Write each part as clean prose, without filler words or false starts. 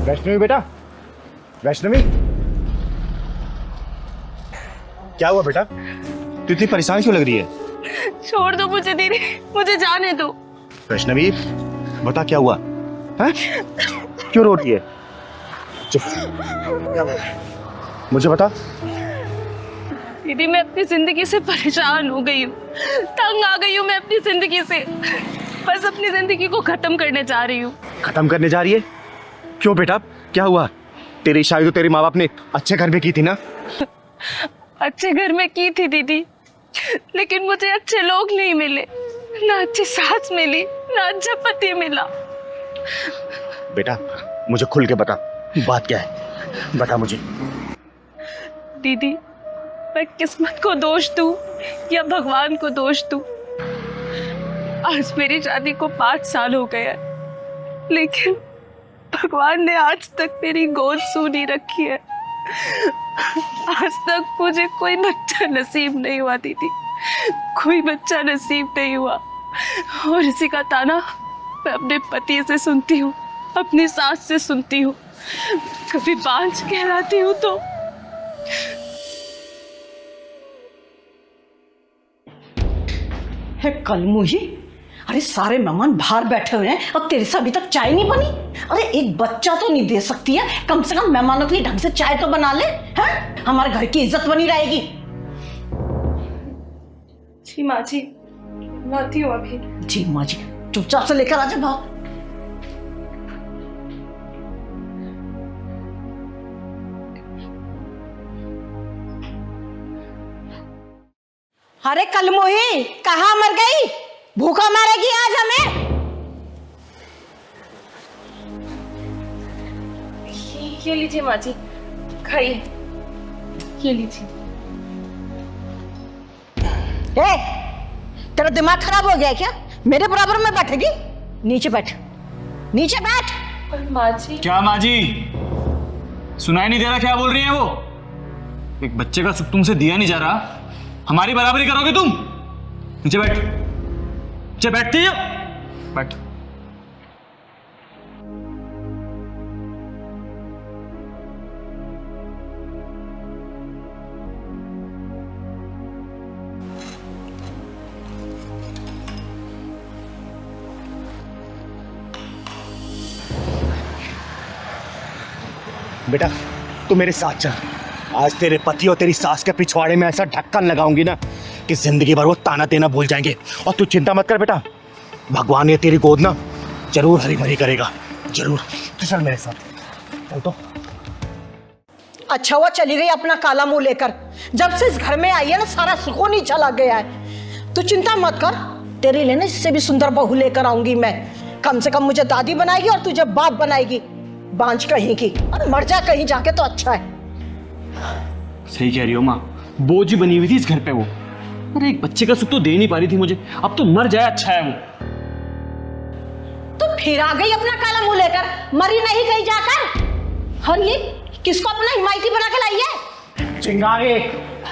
वैष्णवी बेटा, वैष्णवी क्या हुआ बेटा? तू इतनी परेशान क्यों लग रही है? छोड़ दो मुझे दीदी, मुझे जाने दो। वैष्णवी बता क्या हुआ है? क्यों रो रही है? चुप, क्या हुआ? मुझे बता। दीदी मैं अपनी जिंदगी से परेशान हो गई हूँ, तंग आ गई हूँ मैं अपनी जिंदगी से। बस अपनी जिंदगी को खत्म करने जा रही हूँ। खत्म करने जा रही है? क्यों बेटा, क्या हुआ? तेरी शादी तो तेरे माँ बाप ने अच्छे घर में की थी ना? अच्छे घर में की थी दीदी, लेकिन मुझे अच्छे लोग नहीं मिले, ना अच्छी सास मिली, ना अच्छा पति मिला। बेटा मुझे खुल के बता, बात क्या है? बता मुझे। दीदी मैं किस्मत को दोष दूं या भगवान को दोष दूं? आज मेरी शादी को 5 साल हो गए हैं, लेकिन भगवान ने आज तक मेरी गोद सूनी रखी है। आज तक मुझे कोई बच्चा नसीब नहीं हुआ दीदी, कोई बच्चा नसीब नहीं हुआ। और इसी का ताना मैं अपने पति से सुनती हूँ, अपनी सास से सुनती हूँ, कभी बांझ कहलाती हूँ तो। है कलमुही, अरे सारे मेहमान बाहर बैठे हुए हैं और तेरे से अभी तक चाय नहीं बनी। अरे एक बच्चा तो नहीं दे सकती है, कम से कम मेहमानों के लिए ढंग से चाय तो बना ले, हैं? हमारे घर की इज्जत बनी रहेगी। जी माँ जी, लाती हूँ अभी। जी माँ जी, चुपचाप से लेकर आ जा बाहर। अरे कलमुही कहाँ मर गई? भूखा मारेगी आज हमें। ये लीजिए माँ जी, खाइए, ये लीजिए। तेरा दिमाग खराब हो गया है क्या? मेरे बराबर में बैठेगी? नीचे बैठ, नीचे बैठ। पर माँ जी। क्या माँ जी, सुनाई नहीं दे रहा क्या बोल रही है वो? एक बच्चे का सुख तुमसे दिया नहीं जा रहा, हमारी बराबरी करोगे तुम? नीचे बैठ, नीचे बैठती हो, बैठ। बेटा तू मेरे साथ चल, आज तेरे पति और तेरी सास के पिछवाड़े में ऐसा ढक्कन लगाऊंगी ना कि जिंदगी भर वो ताना देना भूल जाएंगे। और तू चिंता मत कर बेटा, भगवान ये तेरी गोद ना जरूर हरी भरी करेगा, जरूर। तो चल मेरे साथ, चल तो। अच्छा हुआ चली गई अपना काला मुंह लेकर। जब से इस घर में आई है ना, सारा सुकून ही चला गया है। तू चिंता मत कर, तेरे लिए ना इससे भी सुंदर बहू लेकर आऊंगी मैं। कम से कम मुझे दादी बनाएगी और तुझे बाप बनाएगी, बांझ कहीं की। और मर जा कहीं जाके तो अच्छा है। सही कह रही हो माँ, बोझ ही बनी हुई थी इस घर पे वो। अरे एक बच्चे का सुख तो दे नहीं पा रही थी मुझे, अब तो मर जाए अच्छा है वो। तो फिर आ गई अपना काला मुंह लेकर, मरी नहीं कहीं जाकर। और ये किसको अपना हिमायती बना के लाई है? चिंगारी,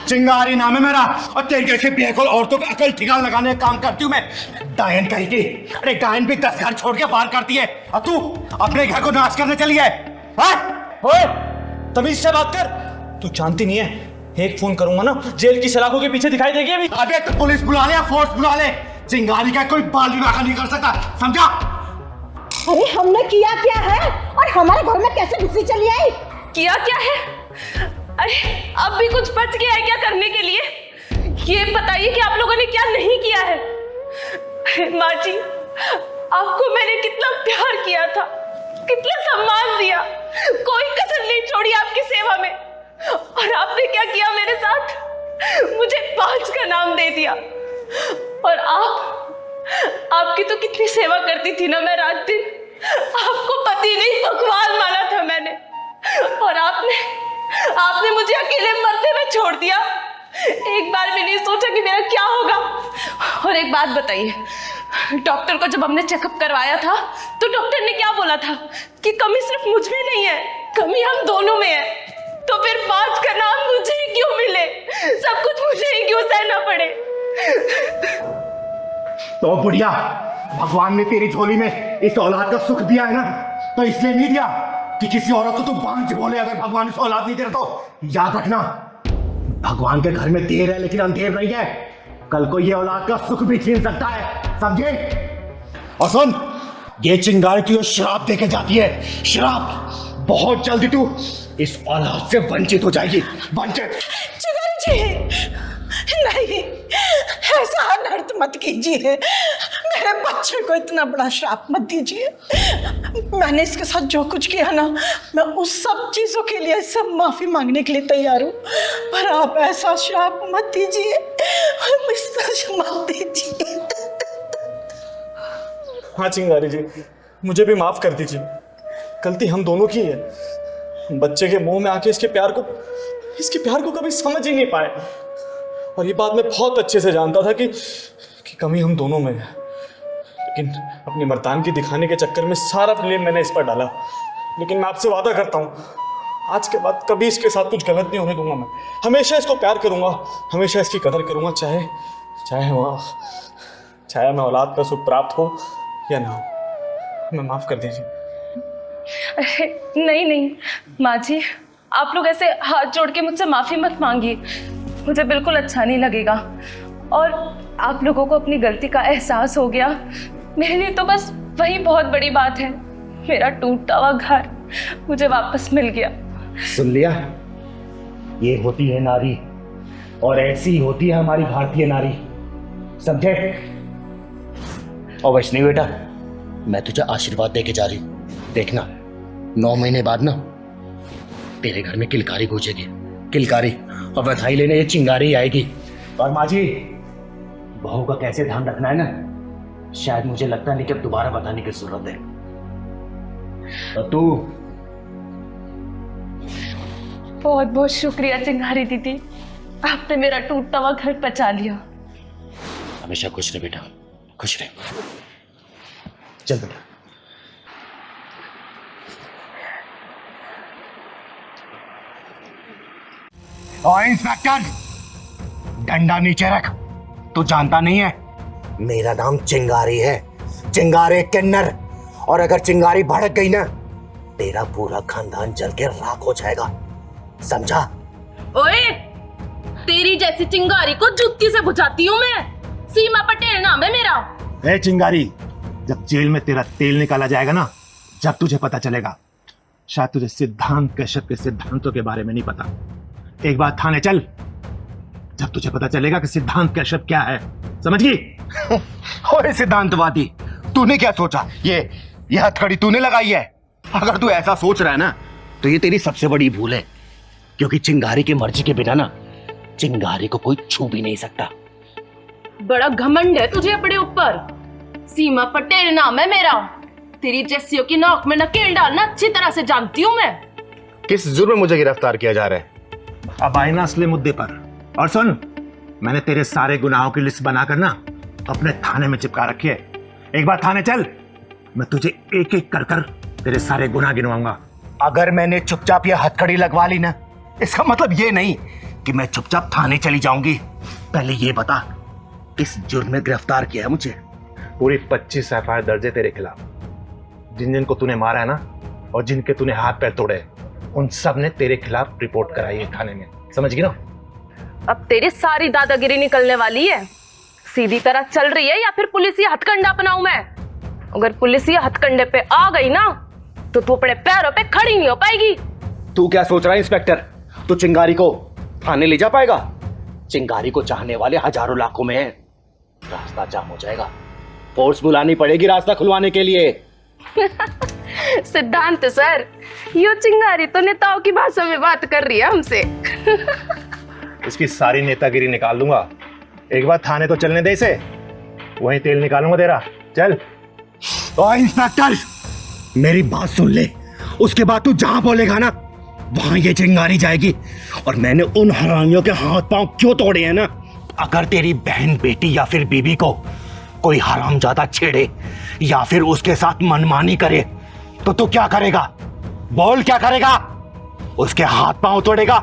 चिंगारी नाम है मेरा। और तेरे जैसे बेअकल औरतों का अकल ठिकाना लगाने का काम करती हूँ मैं, डायन कहेगी। अरे डायन भी 10 घर छोड़ के बाहर करती है, और तू अपने घर को नाश करने चली है? तमीज से बात कर। तू जानती नहीं है, एक फोन करूंगा ना जेल की सलाखों के पीछे दिखाई देगी अभी। अबे तो पुलिस बुला ले या फोर्स बुला ले, चिंगारी का कोई बाल भी बाका नहीं कर सकता, समझा? अरे हमने किया क्या है और हमारे घर में कैसे घुसी चली आई? किया क्या है? अरे अब भी कुछ बच गया है क्या करने के लिए? ये बताइए कि आप लोगों ने क्या नहीं किया है। माँ जी, आपको मैंने कितना प्यार किया था, कितना सम्मान दिया, कोई कसर नहीं छोड़ी आपकी सेवा में। और आपने क्या किया मेरे साथ? मुझे बांझ का नाम दे दिया। और आपकी तो कितनी सेवा करती थी ना मैं रात दिन। आपको पति नहीं भगवान माना था मैंने, और आपने मुझे अकेले मरते में छोड़ दिया। एक बार भी नहीं सोचा कि मेरा क्या होगा। और एक बात बताइए, डॉक्टर को जब हमने चेकअप करवाया था तो डॉक्टर ने क्या बोला था कि कमी सिर्फ मुझ में नहीं है, कमी हम दोनों में है। तो फिर बात का नाम मुझे ही क्यों मिले? सब कुछ मुझे ही क्यों सहना पड़े? तो बुढ़िया, भगवान ने तेरी झोली में इस औलाद का सुख दिया है ना, तो इसलिए नहीं दिया कि किसी औरत को तू बांझ बोले अगर भगवान उसको औलाद नहीं दे रहा तो याद रखना, भगवान के घर में देर है लेकिन अंधेर नहीं है। कल को ये औलाद का सुख भी छीन सकता है, समझे? और सुन, ये चिंगारी तुझे श्राप देके जाती है, श्राप। बहुत जल्दी तू इस औलाद से वंचित हो जाएगी, वंचित। चिंगारी जी, नहीं, ऐसा अनर्थ मत कीजिए, मेरे बच्चे को इतना बड़ा श्राप मत दीजिए। मैंने इसके साथ जो कुछ किया ना, मैं उस सब चीजों के लिए सब माफी मांगने के लिए तैयार हूँ, पर आप ऐसा श्राप मत दीजिए, मत दीजिए। हाँ चिंगारी जी, मुझे भी माफ कर दीजिए, गलती हम दोनों की है। बच्चे के मुंह में आके इसके प्यार को कभी समझ ही नहीं पाए, और ये बात मैं बहुत अच्छे से जानता था कि कमी हम दोनों में है, लेकिन अपनी मर्दानगी दिखाने के चक्कर में सारा ब्लेम मैंने इस पर डाला। लेकिन मैं आपसे वादा करता हूँ, आज के बाद कभी इसके साथ कुछ गलत नहीं होने दूंगा। मैं हमेशा इसको प्यार करूंगा, हमेशा इसकी कदर करूंगा, चाहे मैं औलाद का सुख प्राप्त हो या ना हो। मैं माफ कर दीजिए। अरे नहीं माँ जी, आप लोग ऐसे हाथ जोड़ के मुझसे माफी मत मांगिए, मुझे बिल्कुल अच्छा नहीं लगेगा। और आप लोगों को अपनी गलती का एहसास हो गया, मेरे लिए तो बस वही बहुत बड़ी बात है। मेरा टूटा हुआ घर मुझे वापस मिल गया। सुन लिया, ये होती है नारी, और ऐसी होती है हमारी भारतीय नारी, समझे? और वैष्णवी बेटा, मैं तुझे आशीर्वाद देके जा रही हूं, देखना 9 महीने बाद ना तेरे घर में किलकारी गूंजेगी, किलकारी, और बधाई लेने ये चिंगारी आएगी। और माँ जी, बहू का कैसे ध्यान रखना है ना, शायद मुझे लगता नहीं कि अब दोबारा बताने की जरूरत है। तो तू बहुत बहुत शुक्रिया चिंगारी दीदी, आपने मेरा टूटा हुआ घर बचा लिया। हमेशा खुश रहे बेटा, खुश रहे। चल बेटा। और इंस्पेक्टर, डंडा नीचे रख। तू जानता नहीं है मेरा नाम चिंगारी है, चिंगारी किन्नर, और अगर चिंगारी भड़क गई ना, तेरा पूरा खानदान जल के राख हो जाएगा, समझा? ओए, तेरी जैसी चिंगारी को जुत्ती से बुझाती हूँ मैं। सीमा पटेल नाम है मेरा। ए चिंगारी, जब जेल में तेरा तेल निकाला जाएगा ना, जब तुझे पता चलेगा, शायद तुझे सिद्धांत कश्यप के सिद्धांतों के बारे में नहीं पता। एक बार थाने चल, जब तुझे पता चलेगा कि सिद्धांत कश्यप क्या है, समझ गई? ओए सिद्धांतवादी, तूने क्या सोचा? ये हथकड़ी तूने लगाई है? अगर तू ऐसा सोच रहा है ना, तो ये तेरी सबसे बड़ी भूल है, क्योंकि चिंगारी की मर्जी के बिना ना चिंगारी को कोई छू भी नहीं सकता। बड़ा घमंड है तुझे अपने ऊपर। सीमा पटेल नाम है मेरा। तेरी जैसियों की नाक में नकेल डालना अच्छी तरह से जानती हूँ मैं। किस जुर्म में मुझे गिरफ्तार किया जा रहा है? अब आए ना असली मुद्दे पर। और सुन, मैंने तेरे सारे गुनाहों की लिस्ट बनाकर ना अपने थाने में चिपका रखी है। एक बार थाने चल, मैं तुझे एक एक कर कर तेरे सारे गुनाह गिनवाऊंगा। अगर मैंने चुपचाप ये हथकड़ी लगवा ली ना, इसका मतलब ये नहीं कि मैं चुपचाप थाने चली जाऊंगी। पहले ये बता, किस जुर्म में गिरफ्तार किया है मुझे? पूरी 25 एफआईआर दर्ज है तेरे खिलाफ। जिन जिन को तूने मारा है ना, और जिनके तूने हाथ पैर तोड़े, उन सब ने तेरे खिलाफ रिपोर्ट कराई है थाने में, समझ गई ना? अब तेरी सारी दादागिरी निकलने वाली है। सीधी तरह चल रही है या फिर पुलिस ये हथकंडा अपनाऊं मैं? अगर पुलिस ये हथकंडे पे आ गई ना, तो तू अपने पैरों पे खड़ी नहीं हो पाएगी। तू क्या सोच रहा है इंस्पेक्टर? तू चिंगारी को थाने ले जा पाएगा? चिंगारी को चाहने वाले हजारों लाखों में हैं। रास्ता जाम हो जाएगा, फोर्स बुलानी पड़ेगी रास्ता खुलवाने के लिए। सिद्धांत सर, यो चिंगारी तो नेताओं की भाषा में बात कर रही है हमसे। इसकी सारी नेतागिरी निकाल दूंगा। एक बार थाने तो चलने दे इसे, वहीं तेल निकालूंगा तेरा। चल। और इंस्पेक्टर, मेरी बात सुन ले, उसके बाद तू जहां बोलेगा ना, वहां ये चिंगारी जाएगी। और मैंने उन हरामियों के हाथ पांव क्यों तोड़े हैं ना, अगर तेरी बहन, बेटी या फिर बीबी को कोई हरामजादा छेड़े या फिर उसके साथ मनमानी करे, तो तू क्या करेगा? बोल, क्या करेगा? उसके हाथ पांव तोड़ेगा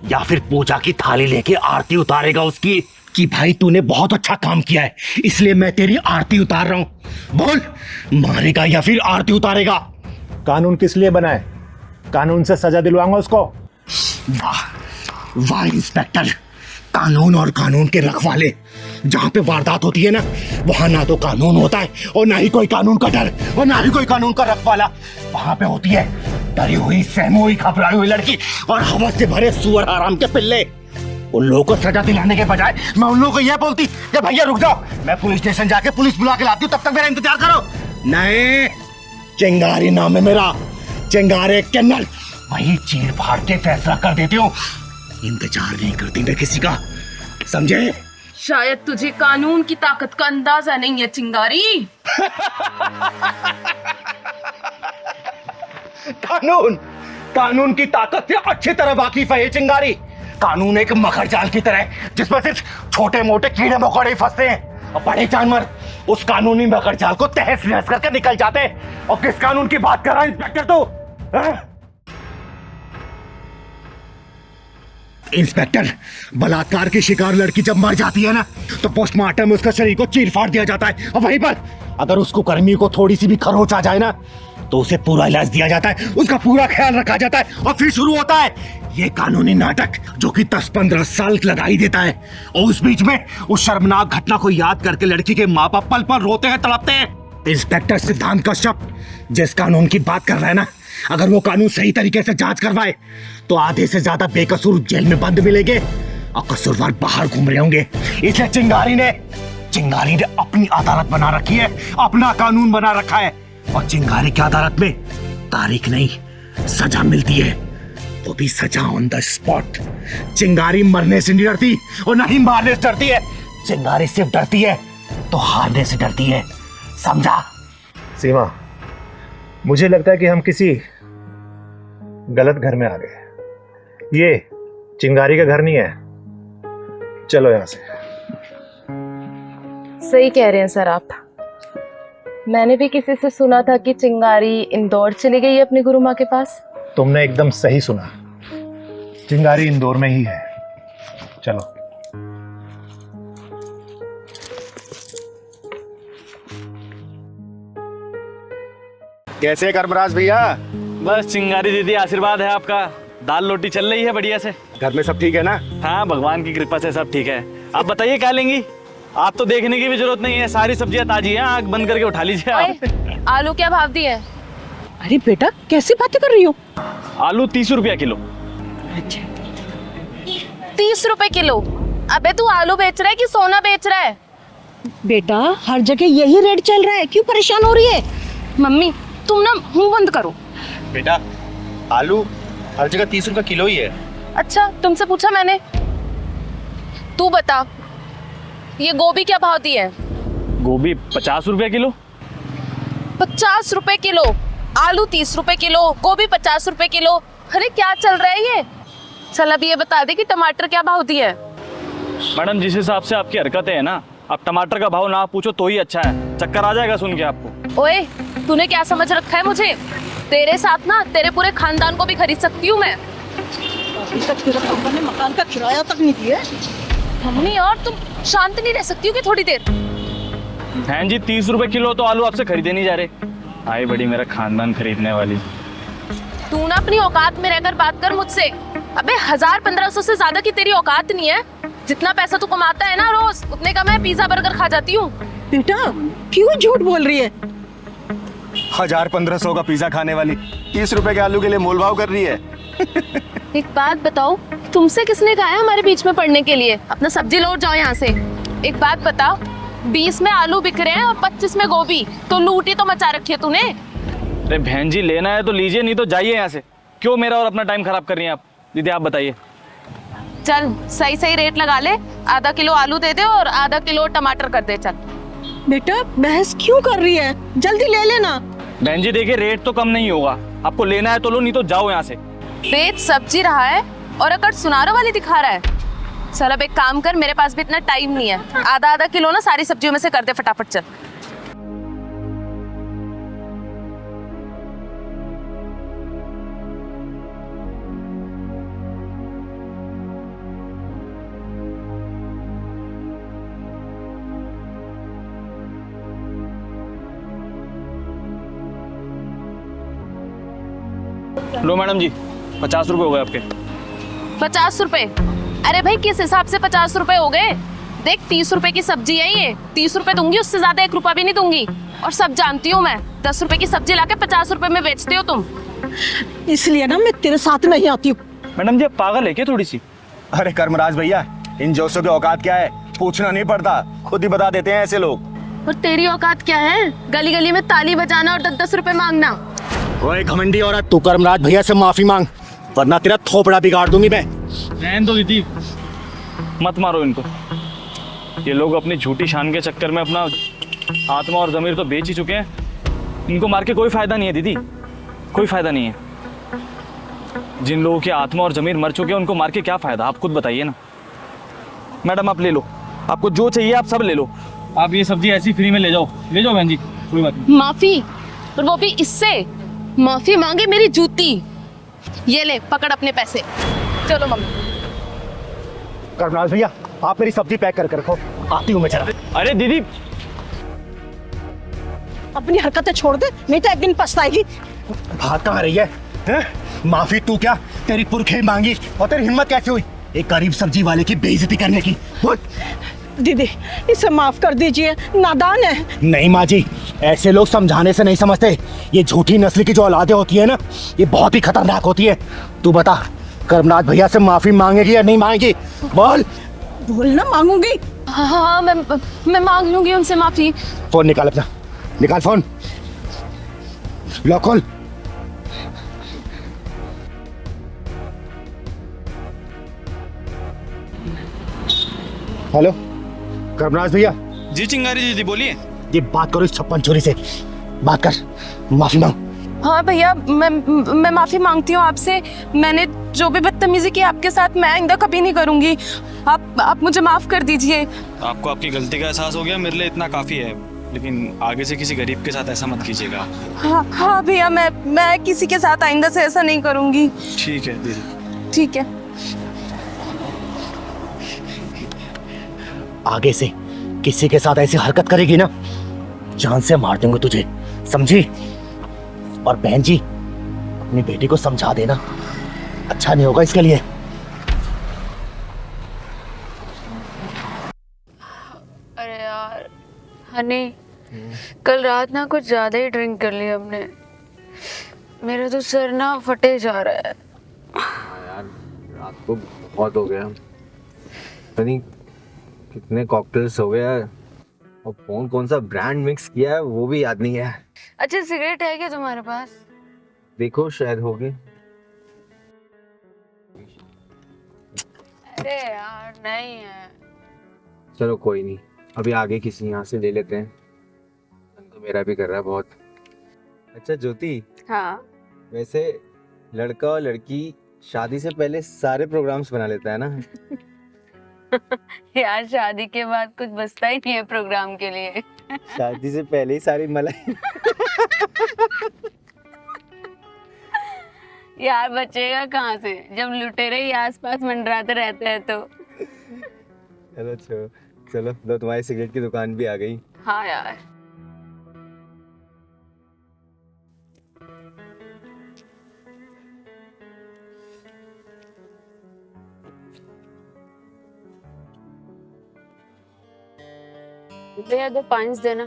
या फिर पूजा की थाली लेके आरती उतारेगा उसकी, कि भाई तूने बहुत अच्छा काम किया है इसलिए मैं तेरी आरती उतार रहा हूं? बोल, मारेगा या फिर आरती उतारेगा? कानून किस लिए बना है? कानून से सजा दिलवाऊंगा उसको। वाह वाह इंस्पेक्टर, कानून और कानून के रखवाले। जहां पे वारदात होती है ना, वहां ना तो कानून होता है और ना ही कोई कानून का डर और ना ही कोई कानून का रखवाला। वहां पे होती है डरी हुई, सहमी हुई, घबराई हुई लड़की और हवस से भरे सुअर आराम के पिल्ले। उन लोगों को सजा दिलाने के बजाय मैं उन लोगों को यह बोलती कि भैया रुक जाओ, मैं पुलिस स्टेशन जाके पुलिस बुला के लाती हूँ, तब तक मेरा इंतजार करो। नहीं, चिंगारी नाम है मेरा, चिंगारे किन्नर। वही चीर फाड़ के फैसला कर देती हूँ, इंतजार नहीं करती मैं किसी का, समझे? शायद तुझे कानून की ताकत का अंदाजा नहीं है चिंगारी। कानून कानून की ताकत से अच्छी तरह वाकिफ है ये चिंगारी। कानून एक मकर जाल की तरह है जिसमें सिर्फ छोटे मोटे कीड़े मकोड़े फंसते हैं और बड़े जानवर उस कानूनी मकर जाल को तहस नहस करके निकल जाते हैं। और किस कानून की बात कर रहा है इंस्पेक्टर तू? इंस्पेक्टर, बलात्कार की शिकार लड़की जब मर जाती है ना, तो पोस्टमार्टम में उसका शरीर को चीर फाड़ दिया जाता है और वहीं पर अगर उसको कर्मी को थोड़ी सी भी खरोच आ जाए ना, तो उसे पूरा इलाज दिया जाता है, उसका पूरा ख्याल रखा जाता है और फिर शुरू होता है ये कानूनी नाटक जो कि 10-15 साल लगा ही देता है। और उस बीच में उस शर्मनाक घटना को याद करके लड़की के माँ बाप पल पल रोते हैं, तड़पते हैं। इंस्पेक्टर सिद्धांत कश्यप जिस कानून की बात कर रहा है ना, अगर वो कानून सही तरीके से जांच करवाए तो आधे से ज्यादा बेकसूर जेल में बंद मिलेंगे और कसूरवार बाहर घूम रहे होंगे। इसलिए चिंगारी ने अपनी अदालत बना रखी है, अपना कानून बना रखा है। और चिंगारी की अदालत में तारीख नहीं, सजा मिलती है, वो भी सजा ऑन द स्पॉट। चिंगारी मरने से नहीं डरती और ना ही मारने से डरती है। चिंगारी सिर्फ डरती है तो हारने से डरती है, समझा? सीमा, मुझे लगता है कि हम किसी गलत घर में आ गए। ये चिंगारी का घर नहीं है, चलो यहां से। सही कह रहे हैं सर आप। मैंने भी किसी से सुना था कि चिंगारी इंदौर चली गई है अपनी गुरु माँ के पास। तुमने एकदम सही सुना, चिंगारी इंदौर में ही है। चलो। कैसे करमराज भैया? बस चिंगारी दीदी आशीर्वाद है आपका, दाल रोटी चल रही है बढ़िया से। घर में सब ठीक है ना? हाँ भगवान की कृपा से सब ठीक है। आप बताइए क्या लेंगी? आप तो देखने की भी जरूरत नहीं है, सारी सब्जियां ताजी हैं, आग बंद करके उठा लीजिए आप। आलू क्या भाव दिए? अरे बेटा कैसी बातें कर रही हो? आलू 30 रुपया किलो। 30 रुपए किलो? अबे तू आलू बेच रहा है कि सोना बेच रहा है? बेटा हर जगह यही रेट चल रहा है, क्यों परेशान हो रही है? मम्मी तुम ना मुंह बंद करो। बेटा आलू हर जगह 30 रुपए किलो ही है। अच्छा तुमसे पूछा मैंने? तू बता, ये गोभी क्या भाव दी है? गोभी 50 रुपया किलो। 50 रुपए किलो? आलू 30 रुपए किलो, गोभी 50 रुपए किलो। अरे क्या चल रहा है ये? चल अब ये बता दे कि टमाटर क्या भाव दिए है? मैडम जिस हिसाब से आपकी हरकतें हैं ना, अब टमाटर का भाव ना पूछो तो ही अच्छा है, चक्कर आ जाएगा सुन के आपको। ओए तूने क्या समझ रखा है मुझे? तेरे साथ ना तेरे पूरे खानदान को भी खरीद सकती हूँ मैं। अभी तक तेरा पापा ने मकान का किराया तक नहीं दिया। मम्मी और तुम शांत नहीं रह सकती हो कि थोड़ी देर? बहन जी 30 रुपए किलो तो आलू आपसे खरीदे नहीं जा रहे। आई बड़ी मेरा खानदान खरीदने वाली। तू ना अपनी औकात में रहकर बात कर मुझसे। अबे 1000-1500 से ज्यादा की तेरी औकात नहीं है। जितना पैसा तू कमाता है ना रोज, उतने का मैं पिज्जा बर्गर खा जाती हूँ। बेटा क्यों झूठ बोल रही है? 1000-1500 का पिज्जा खाने वाली 30 रुपए के आलू के लिए मोलभाव कर रही है। एक बात बताओ, तुमसे किसने कहा है हमारे बीच में पड़ने के लिए? अपना सब्जी लौट जाओ यहाँ से। एक बात बता, 20 में आलू बिक रहे हैं और 25 में गोभी, तो लूटी तो मचा रखी है तूने। अरे बहन जी लेना है तो लीजिए, नहीं तो जाइए यहाँ से। क्यों मेरा और अपना टाइम खराब कर रही हैं आप? दीदी आप बताइए। चल सही सही रेट लगा ले, आधा किलो आलू दे दे और आधा किलो टमाटर कर दे। चल बेटा बहस क्यों कर रही है, जल्दी ले लेना। बहन जी देखिए रेट तो कम नहीं होगा, आपको लेना है तो लो, नहीं तो जाओ यहाँ से। बेच सब्जी रहा है और अकड़ सुनारों वाली दिखा रहा है। चल अब एक काम कर, मेरे पास भी इतना टाइम नहीं है, आधा आधा किलो ना सारी सब्जियों में से कर दे फटाफट। चल लो मैडम जी, 50 रुपए हो गए आपके। 50 रुपए? अरे भाई किस हिसाब से 50 रुपए हो गए? देख 30 रुपए की सब्जी है ये, 30 रुपए दूंगी, उससे ज्यादा 1 रुपया भी नहीं दूंगी। और सब जानती हूँ मैं, 10 रुपए की सब्जी लाके 50 रुपए में बेचते हो तुम। इसलिए ना मैं तेरे साथ नहीं आती हूँ। मैडम जी आप पागल है क्या थोड़ी सी? अरे कर्मराज भैया, इन जोशों की औकात क्या है पूछना नहीं पड़ता, खुद ही बता देते हैं ऐसे लोग। और तेरी औकात क्या है? गली गली में ताली बजाना और 10-10 रुपए मांगना। ओए घमंडी औरत, तू कर्मराज भैया से माफी मांग, वरना तेरा थोपड़ा बिगाड़ दूंगी मैं। रहने दो दीदी, मत मारो इनको। ये लोग अपनी झूठी शान के चक्कर में अपना आत्मा और ज़मीर तो बेच ही चुके हैं। इनको मार के कोई फायदा नहीं है दीदी, कोई फायदा नहीं है। जिन लोगों की आत्मा और ज़मीर मर चुके हैं उनको मार के क्या फायदा, आप खुद बताइए ना। मैडम आप ले लो, आपको जो चाहिए आप सब ले लो। आप ये सब्जी ऐसी फ्री में ले जाओ बहन जी, कोई बात नहीं। माफी? और वो भी इससे? माफी मांगे मेरी जूती। ये ले पकड़ अपने पैसे, चलो मम्मी। कर्मराज भैया आप मेरी सब्जी पैक करके रखो, आती हूँ मैं जरा। अरे दीदी अपनी हरकतें छोड़ दे, नहीं तो एक दिन पछताएगी। भाग कहाँ रही है, हैं? माफी तू क्या, तेरी पुरखे मांगी और तेरी हिम्मत कैसे हुई एक गरीब सब्जी वाले की बेइज्जती करने की? बोल। दीदी इसे माफ कर दीजिए, नादान है। नहीं माँ जी, ऐसे लोग समझाने से नहीं समझते। ये झूठी नस्ल की जो औलादें होती है ना, ये बहुत ही खतरनाक होती है। तू बता कर्मनाथ भैया से माफी मांगेगी या नहीं मांगेगी? बोल। बोल ना, मांगूंगी। हाँ मैं मांग लूंगी उनसे माफी। फोन निकाल अपना, निकाल फोन, लॉक खोल। हेलो कर्मराज भैया। जी चिंगारी दीदी बोलिए। ये बात करो इस 56 छोरी से, बात कर, माफी मांग। हाँ भैया, मैं माफी मांगती हूँ आपसे। मैंने जो भी बदतमीजी की आपके साथ, मैं आइंदा कभी नहीं करूंगी। आप मुझे माफ कर दीजिए। आपको आपकी गलती का एहसास हो गया, मेरे लिए इतना काफी है। लेकिन आगे से किसी गरीब के साथ ऐसा मत कीजिएगा। हाँ भैया, मैं किसी के साथ आइंदा से ऐसा नहीं करूंगी। ठीक है दीदी। ठीक है। आगे से किसी के साथ ऐसी हरकत करेगी ना, जान से मार दूंगा तुझे, समझी? और बहन जी अपनी बेटी को समझा देना, अच्छा नहीं होगा इसके लिए। अरे यार हनी, कल रात ना कुछ ज़्यादा ही ड्रिंक कर लिया हमने। मेरा तो सर ना फटे जा रहा है। यार रात को बहुत हो गया, पता नहीं कितने कॉकटेल्स हो गया और कौन सा ब्रांड मिक्स किया है वो भी याद नहीं है। अच्छा सिगरेट है क्या तुम्हारे पास? देखो शायद होगी। अरे यार नहीं है। चलो कोई नहीं, अभी आगे किसी यहाँ से ले लेते हैं, तो मेरा भी कर रहा है बहुत। अच्छा ज्योति, हाँ वैसे लड़का और लड़की शादी से पहले सारे प्रोग्राम्स बना लेता है ना? यार शादी के बाद कुछ बचता ही नहीं है प्रोग्राम के लिए। शादी से पहले ही सारी मलाई। यार बचेगा कहाँ से जब लुटेरे ही आसपास मंडराते रहते हैं तो। चलो चलो लो, तुम्हारी सिगरेट की दुकान भी आ गई। हाँ यार भैया 2 5 देना।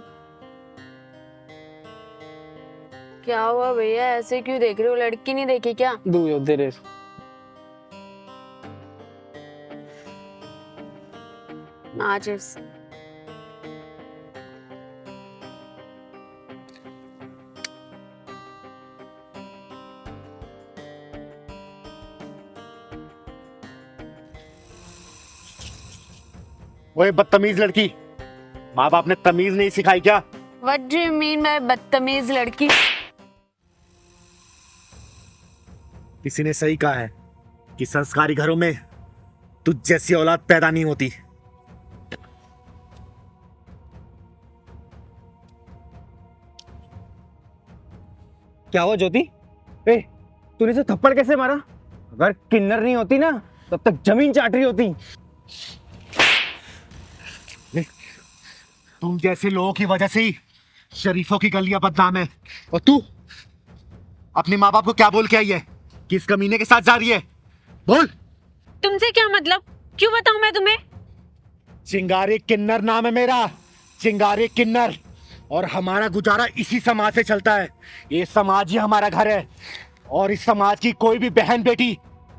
क्या हुआ भैया, ऐसे क्यों देख रहे हो? लड़की नहीं देखी क्या? दे रहे। नाचिस ओए बदतमीज लड़की, माँ बाप ने तमीज नहीं सिखाई क्या? What do you mean by बदतमीज लड़की? किसी ने सही कहा है कि संस्कारी घरों में तुझ जैसी औलाद पैदा नहीं होती। क्या हुआ ज्योति? ए, तूने इसे थप्पड़ कैसे मारा? अगर किन्नर नहीं होती ना तब तक जमीन चाट रही होती। तुम जैसे लोगों की वजह से ही शरीफों की गलियां बदनाम है। और तू अपने माँ बाप को क्या बोल के आई है? किस कमीने के साथ जा रही है? बोल। तुमसे क्या मतलब? क्यों बताऊं मैं तुम्हें? चिंगारी किन्नर नाम है मेरा, चिंगारी किन्नर। और हमारा गुजारा इसी समाज से चलता है। ये समाज ही हमारा घर है। और इस समाज की कोई भी बहन बेटी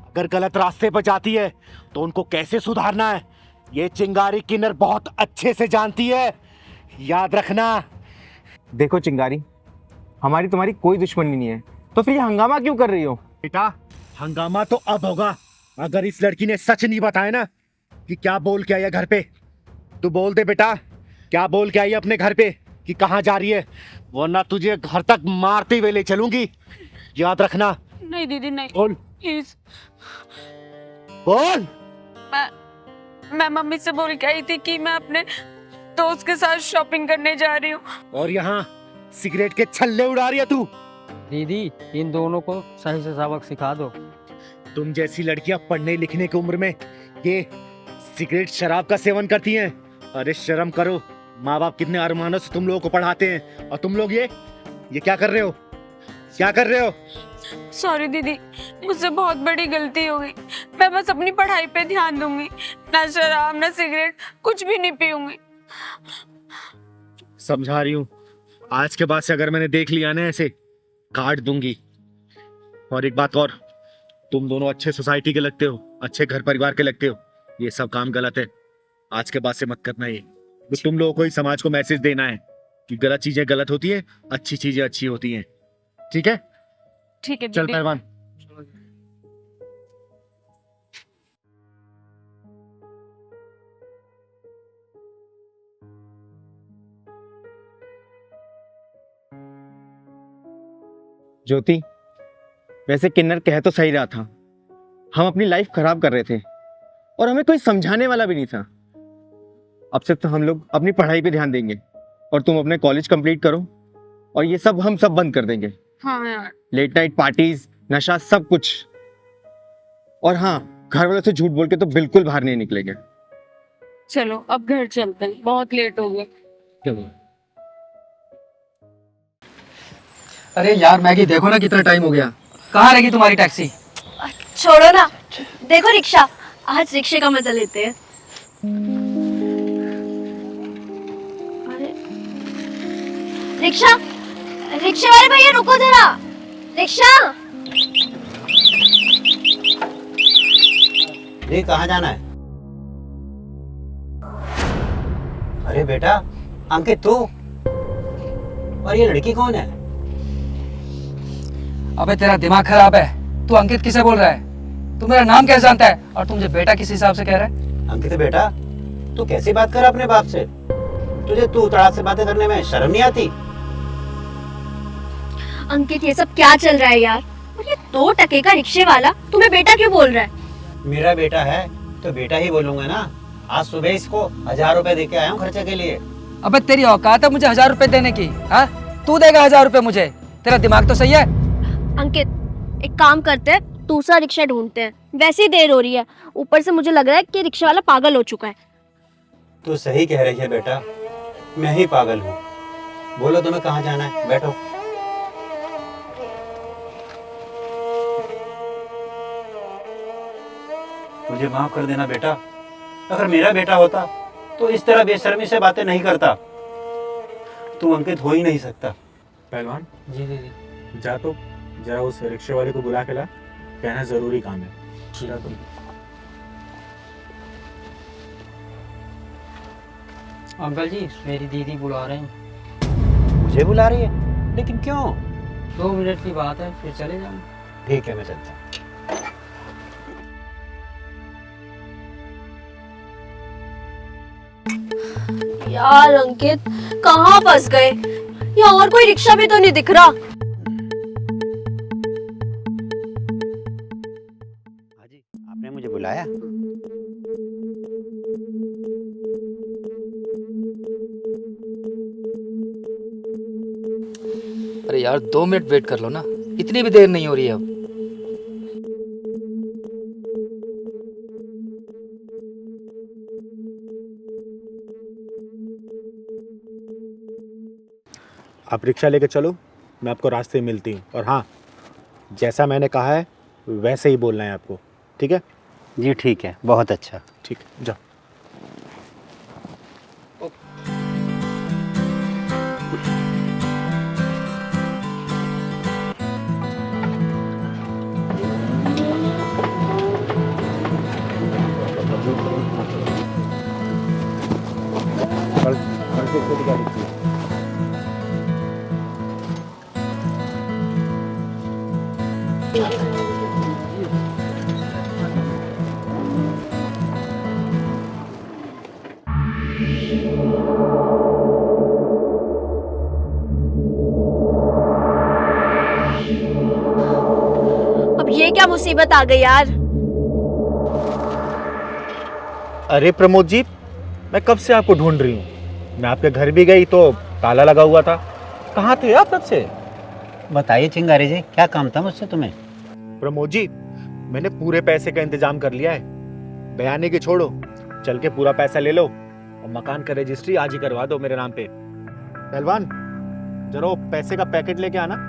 अगर गलत रास्ते पर जाती है तो उनको कैसे सुधारना है, ये चिंगारी किन्नर बहुत अच्छे से जानती है। याद रखना। देखो चिंगारी, हमारी तुम्हारी कोई दुश्मनी नहीं है, तो फिर ये हंगामा क्यों कर रही हो? बेटा, हंगामा तो अब होगा अगर इस लड़की ने सच नहीं बताया ना कि क्या बोल के आई है घर पे। तू बोल दे बेटा, क्या बोल के आई है अपने घर पे कि कहाँ जा रही है, वरना तुझे घर तक मारते हुए ले चलूंगी। याद रखना। नहीं दीदी नहीं, बोल। प्लीज। बोल। मैं मम्मी से बोल के आई थी कि मैं अपने दोस्त के साथ शॉपिंग करने जा रही हूँ। और यहाँ सिगरेट के छल्ले उड़ा रही है तू। दीदी, इन दोनों को सही से सबक सिखा दो। तुम जैसी लड़कियां पढ़ने लिखने की उम्र में ये सिगरेट शराब का सेवन करती हैं। अरे शर्म करो। माँ बाप कितने अरमानों से तुम लोगों को पढ़ाते हैं और तुम लोग ये क्या कर रहे हो? क्या कर रहे हो? सॉरी दीदी, मुझसे बहुत बड़ी गलती हो गई। मैं बस अपनी पढ़ाई पे ध्यान दूंगी, ना शराब ना सिगरेट, कुछ भी नहीं पीऊंगी। समझा रही हूँ। आज के बाद से अगर मैंने देख लिया ना ऐसे काट दूंगी। और एक बात और, तुम दोनों अच्छे सोसाइटी के लगते हो, अच्छे घर परिवार के लगते हो। ये सब काम गलत है। आज के बाद से मत करना ये। तो तुम लोगों को ही समाज को मैसेज देना है कि गलत चीजें गलत होती है, अच्छी चीजें अच्छी होती हैं। ठीक है? ठीक है चल दीदी। पहलवान। ज्योति, वैसे किन्नर कह तो सही रहा था, हम अपनी लाइफ खराब कर रहे थे और हमें कोई समझाने वाला भी नहीं था। अब से तो हम लोग अपनी पढ़ाई पे ध्यान देंगे और तुम अपने कॉलेज कंप्लीट करो और ये सब हम सब बंद कर देंगे। हाँ यार। लेट नाइट पार्टीज, नशा, सब कुछ। और हाँ, घर वालों से झूठ बोल के तो बिल्कुल बाहर नहीं निकलेंगे। चलो अब घर चलते हैं, बहुत लेट हो गया। चलो। अरे यार मैगी, देखो ना कितना टाइम हो गया, कहाँ रहेगी तुम्हारी टैक्सी? छोड़ो ना, देखो रिक्शा, आज रिक्शे का मजा लेते हैं। अरे रिक्शा, रिक्शे वाले भैया रुको जरा। रिक्शा। ये कहाँ जाना है? अरे बेटा, अंकित तू? और ये लड़की कौन है? अबे तेरा दिमाग खराब है, तू अंकित किसे बोल रहा है? तू मेरा नाम कैसे जानता है और तू मुझे बेटा किस हिसाब से कह रहा है? अंकित बेटा, तू कैसी बात कर अपने बाप से? तुझे तू तड़ाक से बातें करने में शर्म नहीं आती? अंकित, ये सब क्या चल रहा है यार? और ये 2 टके का रिक्शे वाला तुम्हें बेटा क्यों बोल रहा है? मेरा बेटा है तो बेटा ही बोलूंगा ना। आज सुबह इसको 1000 रुपए दे के आया हूँ खर्चे के लिए। अबे तेरी औकात है मुझे 1000 रुपए देने की? हाँ, तू देगा 1000 रुपए मुझे? तेरा दिमाग तो सही है? अंकित, एक काम करते हैं, दूसरा रिक्शा ढूंढते हैं। वैसे ही देर हो रही है, ऊपर से मुझे लग रहा है कि रिक्शा वाला पागल हो चुका है। तू सही कह रही है बेटा, मैं ही पागल हूँ। बोलो तुम्हें कहाँ जाना है, बैठो। मुझे माफ कर देना बेटा, अगर मेरा बेटा होता तो इस तरह बेशर्मी से बातें नहीं करता। तू अंकित हो ही नहीं सकता। पहलवान, जी दीदी। जा तो जरा उस रिक्शे वाले को बुला के ला, कहना जरूरी काम है। जा तो। अंकल जी, मेरी दीदी बुला रहे हैं। मुझे बुला रही है? लेकिन क्यों? 2 मिनट की बात है, फिर चले जाऊँ। ठीक है, मैं चलता हूँ। यार अंकित, कहाँ फंस गए? यहाँ और कोई रिक्शा भी तो नहीं दिख रहा। हाजी, आपने मुझे बुलाया? अरे यार 2 मिनट वेट कर लो ना, इतनी भी देर नहीं हो रही है अब। आप रिक्शा लेके चलो, मैं आपको रास्ते में मिलती हूँ। और हाँ, जैसा मैंने कहा है वैसे ही बोलना है आपको, ठीक है? जी ठीक है, बहुत अच्छा। ठीक है, जाओ। अब ये क्या मुसीबत आ गई यार। अरे प्रमोद जी, मैं कब से आपको ढूंढ रही हूँ। मैं आपके घर भी गई तो ताला लगा हुआ था। कहाँ थे आप तब से? बताइए चिंगारी जी, क्या काम था मुझसे तुम्हें? प्रमोद जी, मैंने पूरे पैसे का इंतजाम कर लिया है। बयानी की छोड़ो, चल के पूरा पैसा ले लो और मकान का रजिस्ट्री आज ही करवा दो मेरे नाम पे। पहलवान, जरा वो पैसे का पैकेट लेके आना।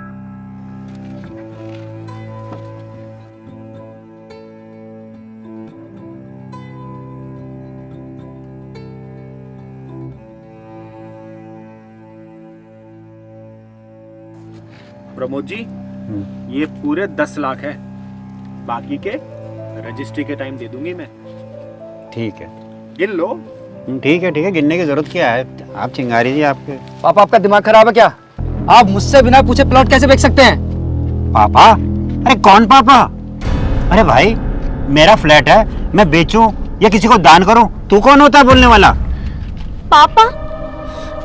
प्रमोद जी, ये पूरे 10 लाख है। बाकी के रजिस्ट्री के टाइम दे दूंगी मैं। ठीक है। गिन लो। ठीक है ठीक है, गिनने की जरूरत क्या है? आप चिंगारी जी आपके पापा आपका दिमाग खराब है क्या? आप मुझसे बिना पूछे प्लॉट कैसे बेच सकते हैं? पापा? अरे कौन पापा? अरे भाई, मेरा फ्लैट है, मैं बेचूं या किसी को दान करूं, तू कौन होता है बोलने वाला? पापा,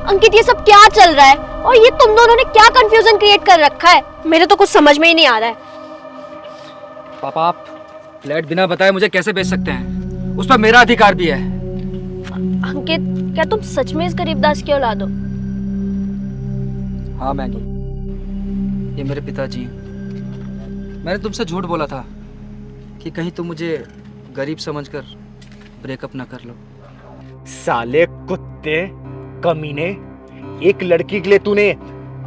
अंकित ये सब क्या चल रहा है और ये तुम दोनों ने क्या कंफ्यूजन क्रिएट कर रखा है? मेरे तो कुछ समझ में ही नहीं आ रहा है। पापा आप फ्लैट बिना बताए मुझे कैसे बेच सकते हैं? उस पर मेरा अधिकार भी है। अंकित, क्या तुम सच में इस गरीबदास की औलाद हो? हाँ मैगी, ये मेरे पिताजी। मैंने तुमसे झूठ बोला था कि कहीं तुम मुझे गरीब समझकर ब्रेकअप ना कर लो। साले कुत्ते, कमीने, एक लड़की के लिए तूने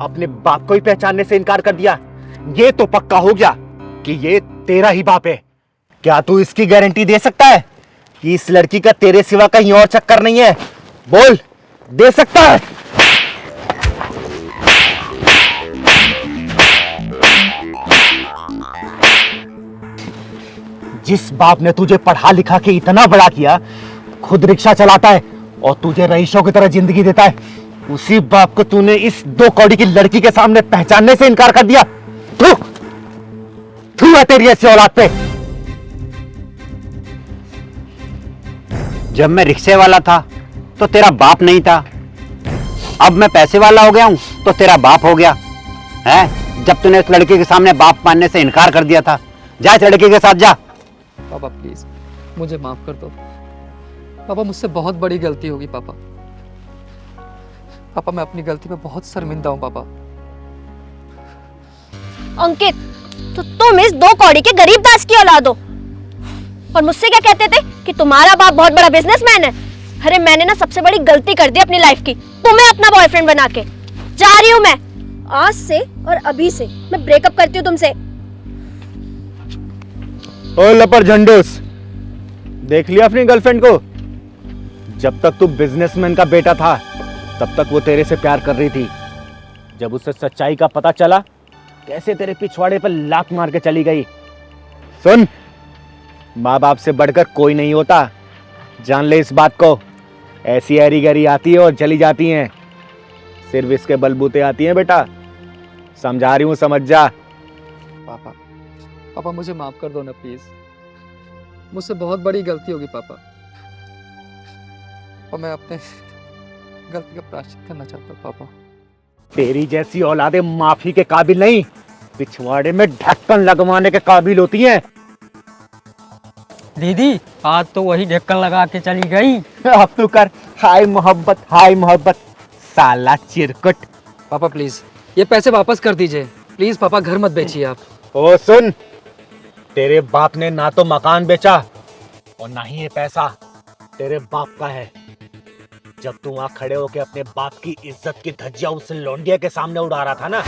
अपने बाप को ही पहचानने से इनकार कर दिया। ये तो पक्का हो गया कि ये तेरा ही बाप है। क्या तू इसकी गारंटी दे सकता है कि इस लड़की का तेरे सिवा कहीं और चक्कर नहीं है? बोल, दे सकता है? जिस बाप ने तुझे पढ़ा लिखा के इतना बड़ा किया, खुद रिक्शा चलाता है और तुझे रईसों की तरह जिंदगी देता है, उसी बाप को तूने इस 2 कौड़ी की लड़की के सामने पहचानने से इनकार कर दिया। थू, थू है तेरी ऐसी औलाद पे। जब मैं रिक्शे वाला था तो तेरा बाप नहीं था, अब मैं पैसे वाला हो गया हूं तो तेरा बाप हो गया है? जब तूने उस लड़की के सामने बाप मानने से इनकार कर दिया था, जा इस लड़की के साथ जा। पापा प्लीज मुझे माफ कर दो। पापा मुझसे बहुत बड़ी गलती होगी पापा। पापा मैं अपनी गलती पे बहुत शर्मिंदा हूँ पापा। अंकित, तो तुम इस 2 कौड़ी के गरीबदास की औलाद हो और मुझसे क्या कहते थे कि तुम्हारा बाप बहुत बड़ा बिजनेसमैन है। अरे मैंने ना सबसे बड़ी गलती कर दी अपनी लाइफ की, तुम्हें अपना बॉयफ्रेंड बना के। जा रही हूँ मैं, आज से और अभी से मैं ब्रेकअप करती हूँ तुमसे। ओ लपर झंडूस, देख लिया अपनी गर्लफ्रेंड को? जब तक तू बिजनेसमैन का बेटा था तब तक वो तेरे से प्यार कर रही थी। जब उसे सच्चाई का पता चला, कैसे तेरे पिछवाड़े पर लात मार के चली गई। सुन, माँ बाप से बढ़कर कोई नहीं होता, जान ले इस बात को। ऐसी हरी गरी आती है और चली जाती हैं, सिर्फ इसके बलबूते आती हैं बेटा। समझा रही हूँ, समझ जा। पापा पापा मुझे माफ कर दो ना प्लीज। मुझसे बहुत बड़ी गलती होगी पापा, और मैं अपने गलती का प्रायश्चित करना चाहता हूँ पापा। तेरी जैसी औलादे माफी के काबिल नहीं, पिछवाड़े में ढक्कन लगवाने के काबिल होती हैं। दीदी आज तो वही ढक्कन लगा के चली गई। अब तू कर हाय मोहब्बत, हाय मोहब्बत, साला चिरकुट। पापा प्लीज ये पैसे वापस कर दीजिए प्लीज। पापा घर मत बेचिए आप। ओ सुन, तेरे बाप ने ना तो मकान बेचा और ना ही ये पैसा तेरे बाप का है। जब तू वहां खड़े होके अपने बाप की इज्जत की धज्जियां उस लौंडिया के सामने उड़ा रहा था ना,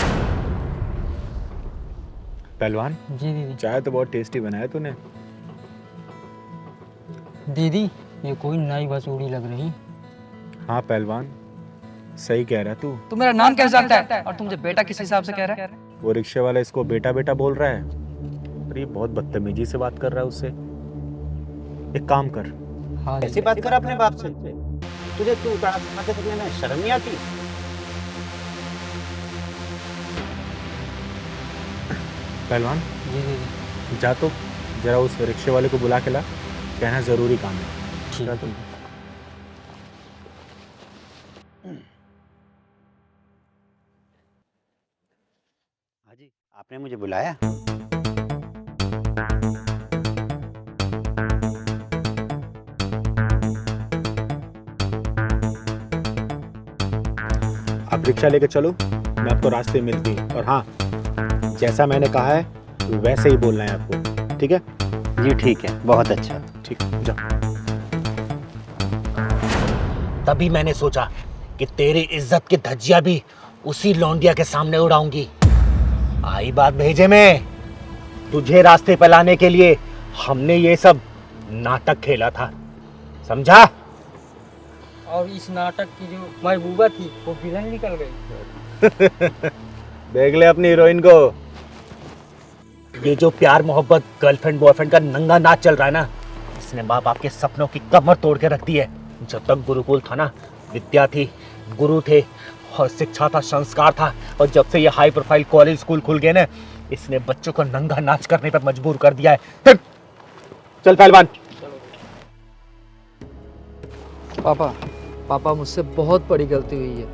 पहलवान, जी दीदी। चाय तो बहुत टेस्टी बनाया तूने। दीदी ये कोई नई बसूड़ी लग रही। हाँ पहलवान, सही कह रहा तू। तू मेरा नाम कैसे जानता है और तू मुझे बेटा किस हिसाब से कह रहा है? वो रिक्शे वाला इसको बेटा बेटा बोल रहा है और ये बहुत बदतमीजी से बात कर रहा है उससे। एक काम कर, हाँ ऐसी बात कर अपने बाप से। तुझे तू उतार करने में शर्म नहीं आती? पहलवान जी दीदी। जा तो जरा उस रिक्शे वाले को बुला के ला, कहना जरूरी काम है। ठीक जा है। तो। हाँ जी, आपने मुझे बुलाया? आप रिक्शा लेके चलो, मैं आपको रास्ते में मिलती हूँ। और हाँ, जैसा मैंने कहा है वैसे ही बोलना है आपको, ठीक है? जी ठीक है, बहुत अच्छा। ठीक, जाओ। तभी मैंने सोचा कि तेरी इज्जत की धज्जियां भी उसी लौंडिया के सामने उड़ाऊंगी। आई बात भेजे में, तुझे रास्ते पे लाने के लिए हमने ये सब नाटक खेला था, समझा? और इस नाटक की जो महबूबा थी वो विलन निकल गई। देख ले अपनी हीरोइन को। ये जो प्यार मोहब्बत गर्लफ्रेंड बॉयफ्रेंड का नंगा नाच चल रहा है ना, इसने माँ बाप के सपनों की कमर तोड़ के रख दी है। जब तक गुरुकुल था ना, विद्या थी, गुरु थे और शिक्षा था, संस्कार था। और जब से ये हाई प्रोफाइल कॉलेज स्कूल खुल गए ना, इसने बच्चों को नंगा नाच करने पर मजबूर कर दिया है। चल पहलवान। पापा मुझसे बहुत बड़ी गलती हुई है।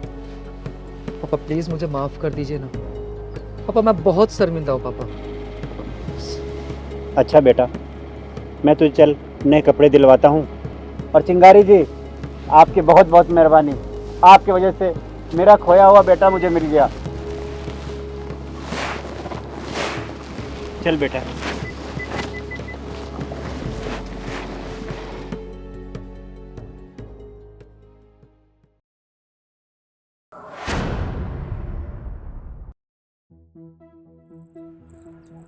पापा प्लीज मुझे माफ कर दीजिए ना। पापा मैं बहुत शर्मिंदा हूँ पापा। अच्छा बेटा, मैं तुझे चल नए कपड़े दिलवाता हूँ। और चिंगारी जी, आपकी बहुत बहुत मेहरबानी। आपकी वजह से मेरा खोया हुआ बेटा मुझे मिल गया। चल बेटा।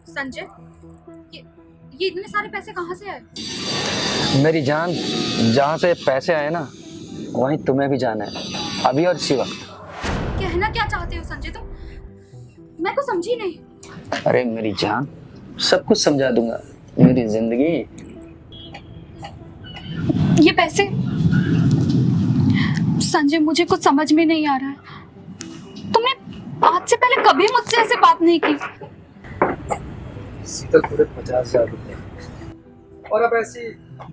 संजय, ये इतने सारे पैसे कहाँ से आए? मेरी जान, जहाँ से पैसे आए ना वहीं तुम्हें भी जाना है, अभी और इसी वक्त। कहना क्या चाहते हो संजय तुम? मैं कुछ समझी नहीं। अरे मेरी जान, सब कुछ समझा दूंगा। मेरी जिंदगी। ये पैसे संजय, मुझे कुछ समझ में नहीं आ रहा है। तुमने आज से पहले कभी मुझसे ऐसे बात नहीं की। शीतल पूरे 50,000 रुपए और अब ऐसी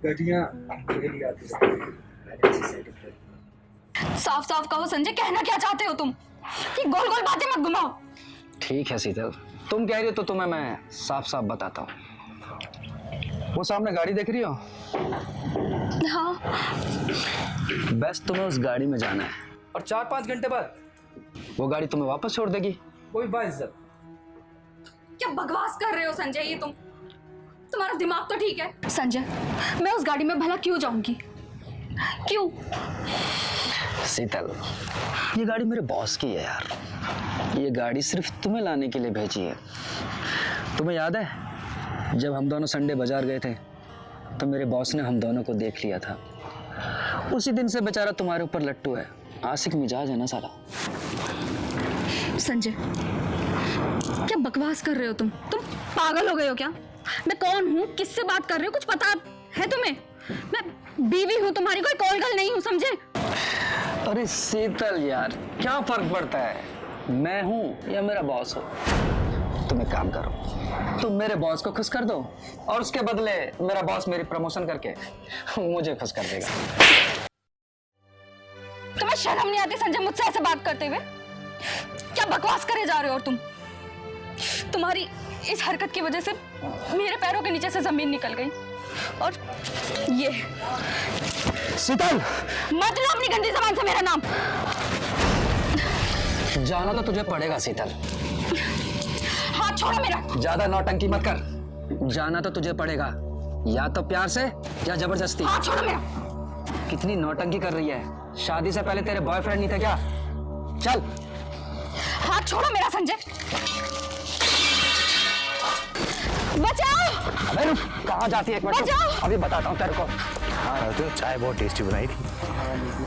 गाड़ियाँ डेली आती रहती। साफ साफ कहो संजय, कहना क्या चाहते हो तुम? कि गोल गोल बातें मत घुमाओ। ठीक है शीतल, तुम कह रही हो तो तुम्हें मैं साफ साफ बताता हूँ। वो सामने गाड़ी देख रही हो? हाँ। बस तुम्हें उस गाड़ी में जाना है और 4-5 घंटे बाद वो गाड़ी तुम्हें वापस छोड़ देगी, कोई बाइज्जत। क्या बकवास कर रहे हो संजय? ये तुम्हारा दिमाग तो ठीक है? संजय, मैं उस गाड़ी में भला क्यों जाऊंगी? क्यों? शीतल, ये गाड़ी मेरे बॉस की है यार। ये गाड़ी सिर्फ तुम्हें लाने के लिए भेजी है। तुम्हें याद है जब हम दोनों संडे बाजार गए थे तो मेरे बॉस ने हम दोनों को देख लिया था। उसी दिन से बेचारा तुम्हारे ऊपर लट्टू है। आशिक मिजाज है ना साला। संजय, क्या बकवास कर रहे हो तुम पागल हो गए हो क्या? मैं कौन हूँ, किससे बात कर रहे हो, कुछ पता है तुम्हें? मैं बीवी हूँ तुम्हारी, कोई कॉलगर्ल नहीं हूँ, समझे? अरे शीतल यार, क्या फर्क पड़ता है मैं हूँ या मेरा बॉस हो? तुम एक काम करो, तुम मेरे बॉस को खुश कर दो और उसके बदले मेरा बॉस मेरी प्रमोशन करके मुझे खुश कर देगा। तुम्हें शर्म नहीं आती संजय मुझसे ऐसे बात करते हुए? क्या बकवास करे जा रहे हो? और तुम्हारी इस हरकत की वजह से मेरे पैरों के नीचे से जमीन निकल गई। और ये शीतल, मत लो अपनी गंदी जबान से मेरा नाम। जाना तो तुझे पड़ेगा शीतल। हाथ छोड़ो मेरा। ज्यादा नौटंकी मत कर। जाना तो तुझे पड़ेगा, या तो प्यार से या जबरदस्ती। हाथ छोड़ो मेरा। कितनी नौटंकी कर रही है? शादी से पहले तेरे बॉयफ्रेंड नहीं थे क्या? चल। हाथ छोड़ो मेरा संजय। बचाओ। अबे रुक, कहाँ जाती है? एक मिनट रुक, बचाओ। अभी बताता हूँ तेरे को। हाँ अर्जुन, चाय बहुत टेस्टी बनाई थी।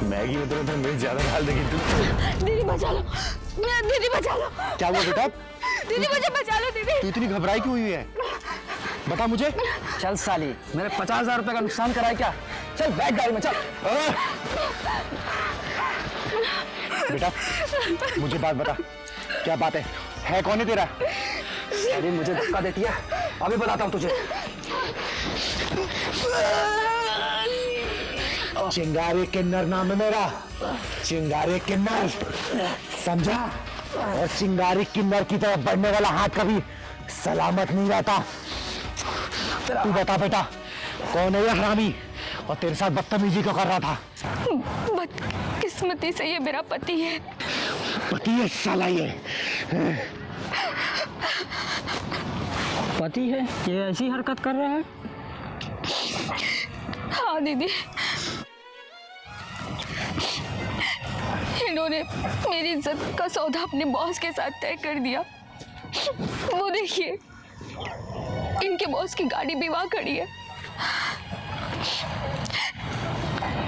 मैगी में तो मिर्च ज्यादा डाल देगी तू। दीदी बचा लो, दीदी बचा लो। क्या हुआ बेटा? दीदी मुझे बचा लो दीदी। तू इतनी घबराई क्यों हुई है? बता मुझे। चल साली, मेरे 50,000 रुपए का नुकसान कराया क्या? चल बैठ गाड़ी में, चल। बेटा मुझे बात बता, क्या बात है कौन है तेरा? अरे मुझे धक्का देती है, अभी बताता हूँ तुझे। चिंगारी किन्नर नाम है मेरा, चिंगारी किन्नर, समझा? और चिंगारी किन्नर की तरफ बढ़ने वाला हाथ कभी सलामत नहीं रहता। तू बता बेटा, कौन है ये हरामी और तेरे साथ बदतमीजी क्यों कर रहा था? बदकिस्मती से ये मेरा पति है। पति है साला ये? पति है, ये ऐसी हरकत कर रहा है? हाँ दीदी, इन्होंने मेरी इज्जत का सौदा अपने बॉस के साथ तय कर दिया। वो देखिए, इनके बॉस की गाड़ी भी वहां खड़ी है।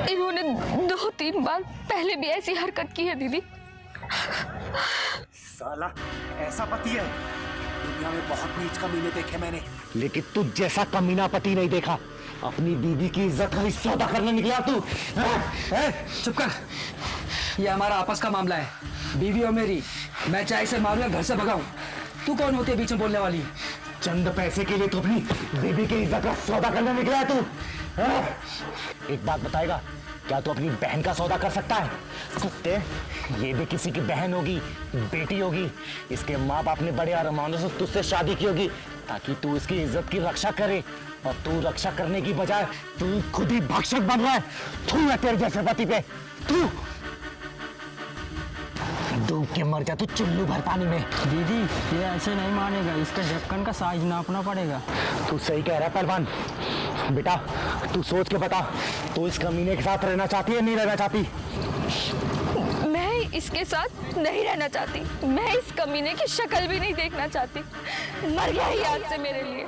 इन्होंने 2-3 बार पहले भी ऐसी हरकत की है दीदी। साला ऐसा पति है दुनिया में बहुत नीच कमीने देखे मैंने, लेकिन तुझ जैसा कमीना पति नहीं देखा। अपनी बीवी की इज्जत का ही सौदा करने निकला तू। चुप कर, ये हमारा आपस का मामला है, बीवी और मेरी। मैं चाहे इसे मारूं या घर से भगाऊं, तू कौन होती है बीच में बोलने वाली? चंद पैसे के लिए तू अपनी बीवी की इज्जत का सौदा करने निकला है तू? एक बात बताएगा, क्या तू अपनी बहन का सौदा कर सकता है? कुत्ते, ये भी किसी की बहन होगी, बेटी होगी। इसके माँ बाप ने बड़े अरमानों से तुझसे शादी की होगी ताकि तू इसकी इज्जत की रक्षा करे, और तू रक्षा करने की बजाय तू खुद ही भक्षक बन रहा है। तू है तेरे जैसे पति पे, तू डूब के मर जा तू चुल्लू भर पानी में। दीदी ये ऐसे नहीं मानेगा, इसका ढक्कन का साइज नापना पड़ेगा। तू सही कह रहा है पहलवान। बेटा तू सोच के बता, तू इस कमीने के साथ रहना चाहती है नहीं रहना चाहती? मैं इसके साथ नहीं रहना चाहती, मैं इस कमीने की शक्ल भी नहीं देखना चाहती। मर गया ही आज से मेरे लिए।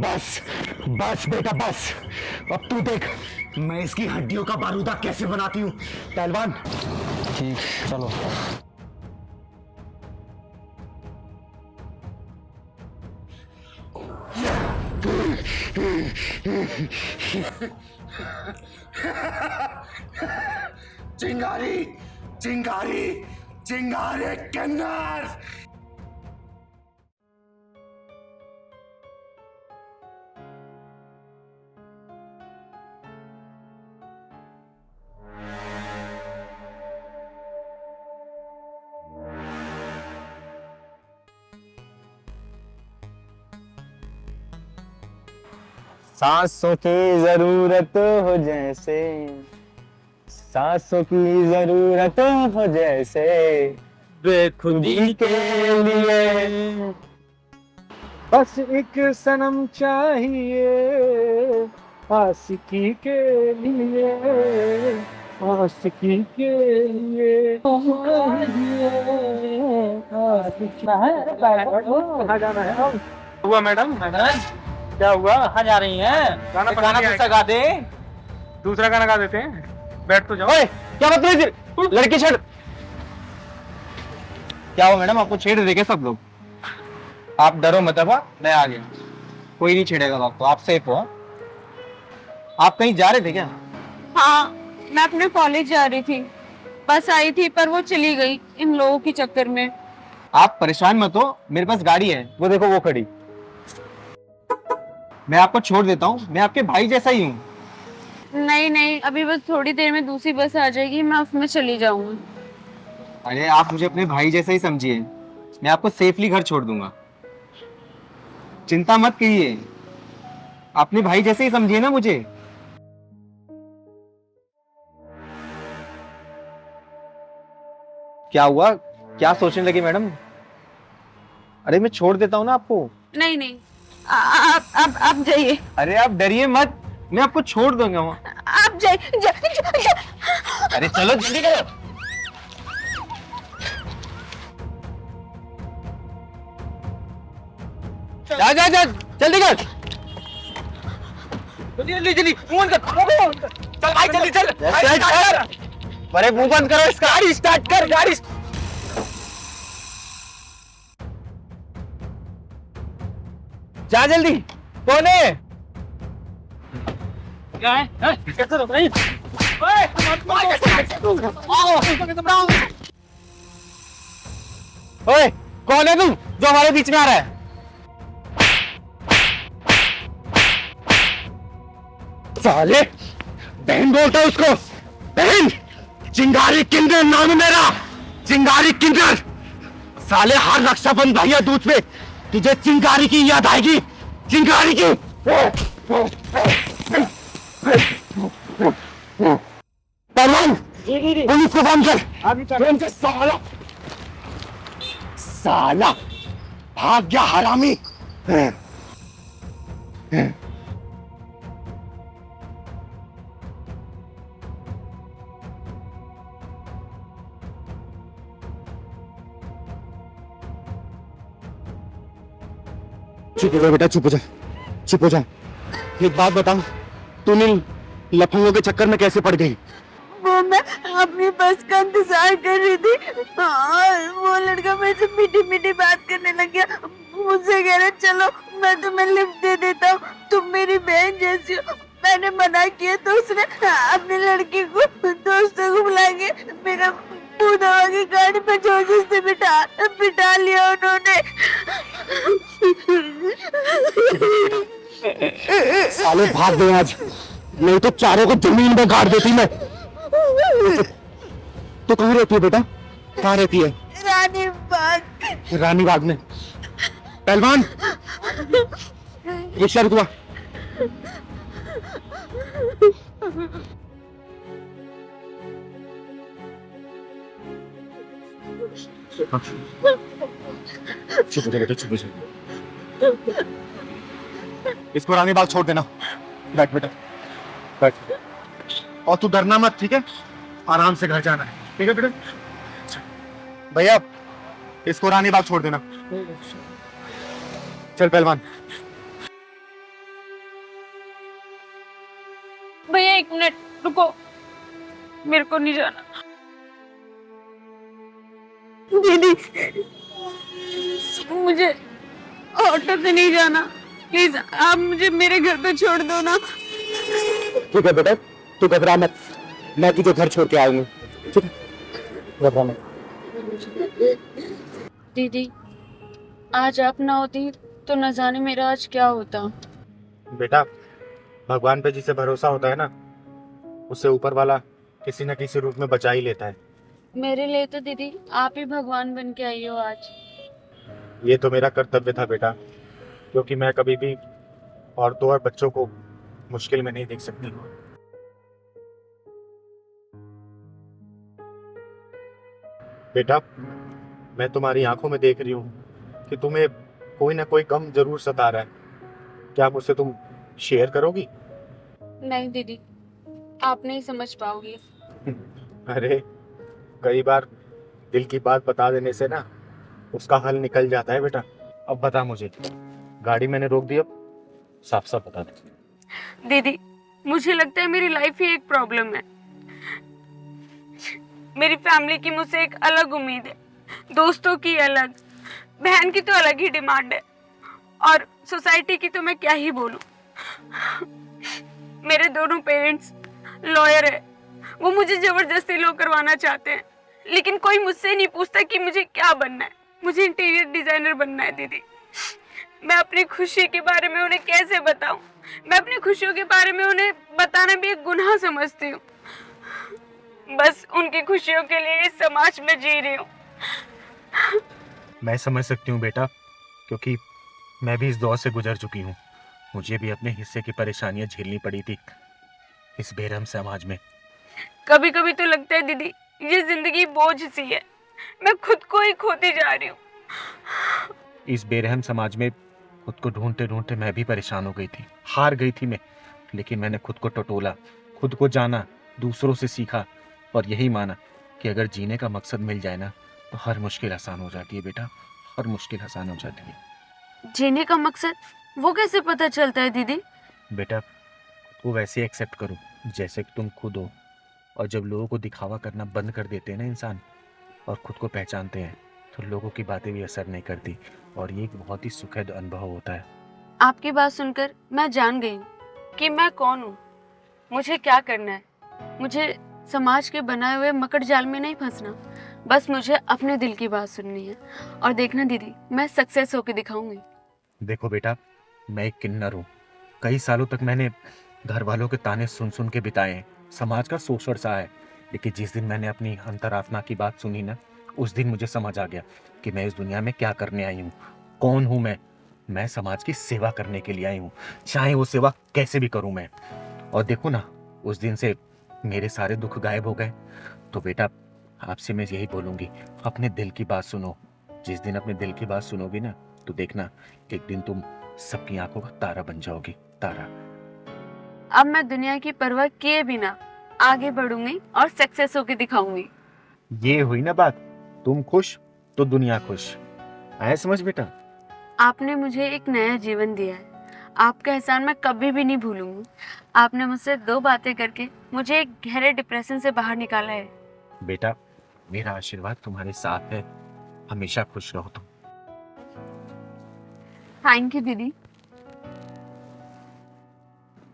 बस बस बेटा बस, अब तू देख मैं इसकी हड्डियों का बारूदा कैसे बनाती हूँ। पहलवान ठीक, चलो। चिंगारी चिंगारी चिंगारी किन्नर। सांसों की जरूरत हो जैसे, सांसों की जरूरत हो जैसे, बेखुदी के लिए बस एक सनम चाहिए, आशिकी के लिए, आशिकी के लिए। कहाँ जाना है? हुआ मैडम? क्या हुआ? कहाँ जा रही हैं? गाना दूसरा गा दे। दूसरा गाना गा देते हैं, बैठ तो जाओ। ओए, क्या बदतमीजी, लड़की छेड़। क्या हुआ मैडम, आपको छेड़ देंगे सब लोग? आप डरो मत, अब मैं आ गया, कोई नहीं छेड़ेगा आपको, आप सेफ हो। आप कहीं जा रहे थे क्या? हाँ, मैं अपने कॉलेज जा रही थी, बस आई थी पर वो चली गई इन लोगों के चक्कर में। आप परेशान मत हो, मेरे पास गाड़ी है, वो देखो वो खड़ी। मैं आपको छोड़ देता हूँ, मैं आपके भाई जैसा ही हूँ। नहीं नहीं, अभी बस थोड़ी देर में दूसरी बस आ जाएगी, मैं उसमें चली जाऊंगी। अरे आप मुझे अपने भाई जैसा ही समझिए, मैं आपको सेफली घर छोड़ दूंगा, चिंता मत कीजिए, अपने भाई जैसे ही समझिए ना मुझे। क्या हुआ, क्या सोचने लगी मैडम? अरे मैं छोड़ देता हूँ ना आपको। नहीं नहीं, आप जाइए। अरे आप डरिए मत, मैं आपको छोड़ दूंगा वहाँ। आप जाइए। अरे चलो जल्दी करो। जा जा जा जल्दी कर, जल्दी जल्दी मुंह बंद कर, चल भाई जल्दी चल, अरे मुंह बंद करो इसका, गाड़ी स्टार्ट कर, गाड़ी जा जल्दी। कौन है? क्या है? कैसे रोक रही? ओए कौन है तुम जो हमारे बीच में आ रहा है? साले बहन बोलता है उसको, बहन। चिंगारी किन्नर नाम है मेरा, चिंगारी किन्नर। साले हर रक्षाबंधन भैया दूज पे तुझे चिंगारी की याद आएगी, चिंगारी की। परवान पुलिस को फोन कर, साला साला भाग गया हरामी। चुप हो जा बेटा, चुप हो जा, चुप हो जा। एक बात बताओ, तूने लफंगों के चक्कर में कैसे पड़ गई? वो मैं अपनी बस का इंतजार कर रही थी और वो लड़का मेरे से मीठी मीठी बात करने लग गया। मुझसे कह रहा चलो मैं तुम्हें लिफ्ट दे देता हूँ, तुम मेरी बहन जैसी हो। मैंने मना किया तो उसने अपनी लड़की को दोस्तों को बुला के मेरा मुंह दबा के गाड़ी पे जोर से बिठा लिया उन्होंने। साले भाग गए आज, नहीं तो चारों को जमीन में गाड़ देती मैं। तो कहाँ रहती है बेटा, कहाँ रहती है? रानी बाग। रानी बाग में। पहलवान ये शर्त हुआ, चुप हो जा बेटा, चुप हो जा। इसको रानी बाग छोड़ देना। बैठ बेटा, बैठ। और तू डरना मत, ठीक है? आराम से घर जाना है, ठीक है बेटा? भैया इसको रानी बाग छोड़ देना। चल पहलवान। भैया 1 मिनट रुको, मेरे को नहीं जाना। दीदी मुझे ऑटो से नहीं जाना, प्लीज आप मुझे मेरे घर पे छोड़ दो ना। ठीक है बेटा, तू घबरा मत, मैं तुझे घर छोड़ के आऊंगी, ठीक है? घबरा मत। दीदी आज आप ना होती तो न जाने मेरा आज क्या होता। बेटा भगवान पे जिसे भरोसा होता है ना, उससे ऊपर वाला किसी न किसी रूप में बचा ही लेता है। मेरे लिए तो दीदी आप ही भगवान बन के आई हो आज। ये तो मेरा कर्तव्य था बेटा, क्योंकि मैं कभी भी औरतों और बच्चों को मुश्किल में नहीं देख सकती। बेटा मैं तुम्हारी आंखों में देख रही हूँ कि तुम्हें कोई ना कोई गम जरूर सता रहा है। क्या मुझसे तुम शेयर करोगी? नहीं दीदी, आप नहीं समझ पाओगे। अरे कई बार दिल की बात बता देने से ना उसका हल निकल जाता है बेटा। अब बता मुझे, गाड़ी मैंने रोक दी, अब साफ साफ बता दे। दीदी मुझे लगता है मेरी लाइफ ही एक प्रॉब्लम है। मेरी फैमिली की मुझसे एक अलग उम्मीद है, दोस्तों की अलग, बहन की तो अलग ही डिमांड है, और सोसाइटी की तो मैं क्या ही बोलूं। मेरे दोनों पेरेंट्स लॉयर है, वो मुझे जबरदस्ती लॉ करवाना चाहते हैं, लेकिन कोई मुझसे नहीं पूछता कि मुझे क्या बनना है। मुझे इंटीरियर डिजाइनर बनना है। दीदी मैं अपनी खुशी के बारे में उन्हें कैसे बताऊं? मैं अपनी खुशियों के बारे में उन्हें बताना भी एक गुनाह समझती हूँ। बस उनकी खुशियों के लिए इस समाज में जी रही हूँ। मैं समझ सकती हूँ बेटा, क्योंकि मैं भी इस दौर से गुजर चुकी हूँ। मुझे भी अपने हिस्से की परेशानियां झेलनी पड़ी थी इस बेरहम समाज में। कभी कभी तो लगता है दीदी ये जिंदगी बोझ सी है, मैं खुद को ही खोती जा रही हूँ। इस बेरहम समाज में खुद को ढूंढते ढूंढते मैं भी परेशान हो गई थी, हार गई थी मैं, लेकिन मैंने खुद को टटोला, खुद को जाना, दूसरों से सीखा और यही माना कि अगर जीने का मकसद मिल जाए ना तो हर मुश्किल आसान हो जाती है बेटा, हर मुश्किल आसान हो जाती है। जीने का मकसद वो कैसे पता चलता है दीदी? बेटा वो वैसे एक्सेप्ट करो जैसे कि तुम खुद हो, और जब लोगों को दिखावा करना बंद कर देते हैं ना इंसान और खुद को पहचानते हैं तो लोगों की बातें भी असर नहीं करती, और ये एक बहुत ही सुखद अनुभव होता है। आपकी बात सुनकर मैं जान गई हूँ कि मैं कौन हूँ, मुझे क्या करना है। मुझे समाज के बनाए हुए मकड़ जाल में नहीं फंसना, बस मुझे अपने दिल की बात सुननी है। और देखना दीदी, मैं सक्सेस होके दिखाऊंगी। देखो बेटा, मैं एक किन्नर हूँ। कई सालों तक मैंने घर वालों के ताने सुन सुन के बिताए हैं, समाज का शोषण सा है, लेकिन जिस दिन मैंने अपनी अंतरात्मा की बात सुनी ना, उस दिन मुझे समझ आ गया कि मैं इस दुनिया में क्या करने आई हूँ, कौन हूँ मैं समाज की सेवा करने के लिए आई हूँ, चाहे वो सेवा कैसे भी करूँ मैं। और देखो ना, उस दिन से मेरे सारे दुख गायब हो गए। तो बेटा आपसे मैं यही बोलूँगी, अपने दिल की बात सुनो। जिस दिन अपने दिल की बात सुनोगी ना, तो देखना एक दिन तुम सबकी आंखों का तारा बन जाओगी, तारा। अब मैं दुनिया की परवाह किए बिना आगे बढ़ूंगी और सक्सेस होके दिखाऊंगी। ये हुई ना बात, तुम खुश तो दुनिया खुश। आया समझ बेटा? आपने मुझे एक नया जीवन दिया है, आपका एहसान मैं कभी भी नहीं भूलूंगी। आपने मुझसे 2 बातें करके मुझे एक गहरे डिप्रेशन से बाहर निकाला है। बेटा मेरा आशीर्वाद तुम्हारे साथ है, हमेशा खुश रहो तुम। थैंक यू दीदी।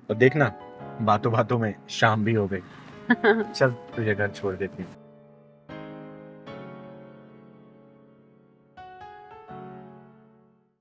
और देखना बातों बातों में शाम भी हो गई। चल तुझे घर छोड़ देती हूँ।